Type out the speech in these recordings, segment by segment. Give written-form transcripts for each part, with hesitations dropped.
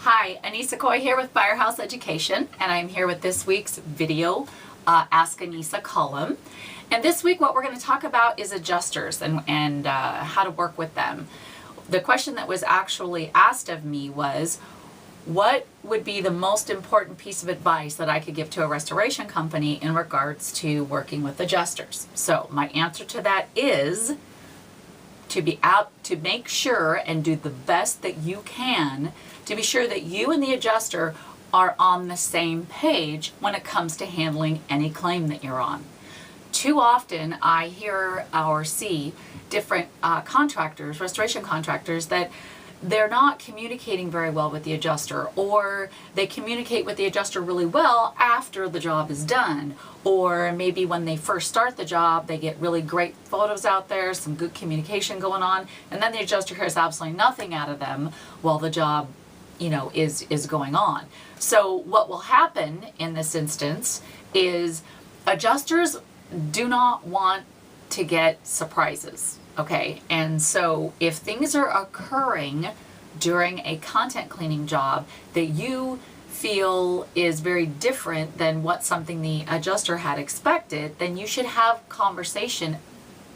Hi, Anissa Coy here with Firehouse Education, and I'm here with this week's video Ask Anissa column. And this week what we're going to talk about is adjusters and how to work with them. The question that was actually asked of me was, what would be the most important piece of advice that I could give to a restoration company in regards to working with adjusters? So my answer to that is to be out to make sure and do the best that you can to be sure that you and the adjuster are on the same page when it comes to handling any claim that you're on. Too often I hear or see different contractors, restoration contractors, that they're not communicating very well with the adjuster, or they communicate with the adjuster really well after the job is done, or maybe when they first start the job they get really great photos out there, some good communication going on, and then the adjuster hears absolutely nothing out of them while the job is going on. So what will happen in this instance is adjusters do not want to get surprises. Okay, and so if things are occurring during a content cleaning job that you feel is very different than what something the adjuster had expected, then you should have conversation.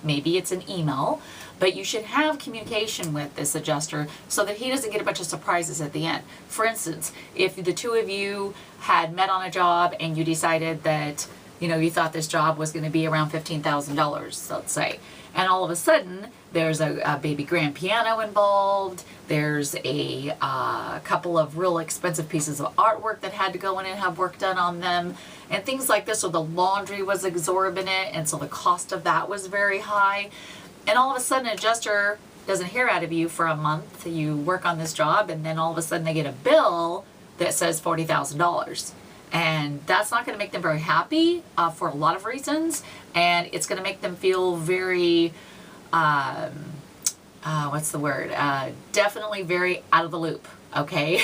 Maybe it's an email, but you should have communication with this adjuster so that he doesn't get a bunch of surprises at the end. For instance, if the two of you had met on a job and you decided that you thought this job was going to be around $15,000, let's say, and all of a sudden there's a baby grand piano involved, there's a couple of real expensive pieces of artwork that had to go in and have work done on them, and things like this, or the laundry was exorbitant, and so the cost of that was very high, and all of a sudden an adjuster doesn't hear out of you for a month. You work on this job, and then all of a sudden they get a bill that says $40,000. And that's not going to make them very happy for a lot of reasons, and it's going to make them feel very, definitely very out of the loop, okay?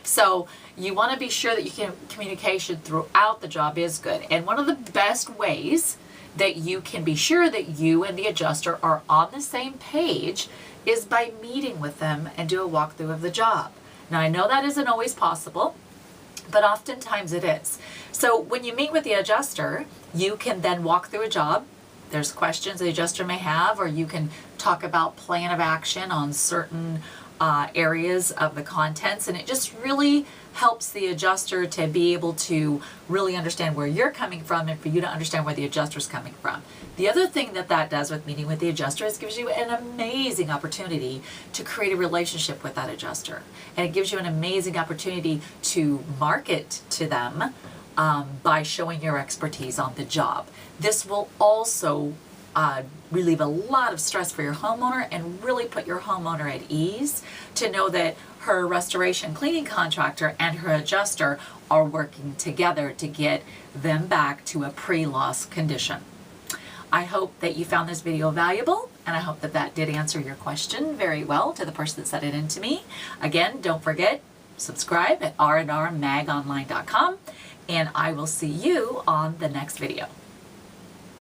So you want to be sure that communication throughout the job is good. And one of the best ways that you can be sure that you and the adjuster are on the same page is by meeting with them and do a walkthrough of the job. Now I know that isn't always possible, but oftentimes it is. So when you meet with the adjuster, you can then walk through a job. There's questions the adjuster may have, or you can talk about plan of action on certain areas of the contents, and it just really helps the adjuster to be able to really understand where you're coming from and for you to understand where the adjuster's coming from. The other thing that does with meeting with the adjuster is gives you an amazing opportunity to create a relationship with that adjuster, and it gives you an amazing opportunity to market to them by showing your expertise on the job. This will also relieve a lot of stress for your homeowner and really put your homeowner at ease to know that her restoration cleaning contractor and her adjuster are working together to get them back to a pre-loss condition. I hope that you found this video valuable, and I hope that did answer your question very well to the person that sent it in to me. Again, don't forget, subscribe at rnrmagonline.com, and I will see you on the next video.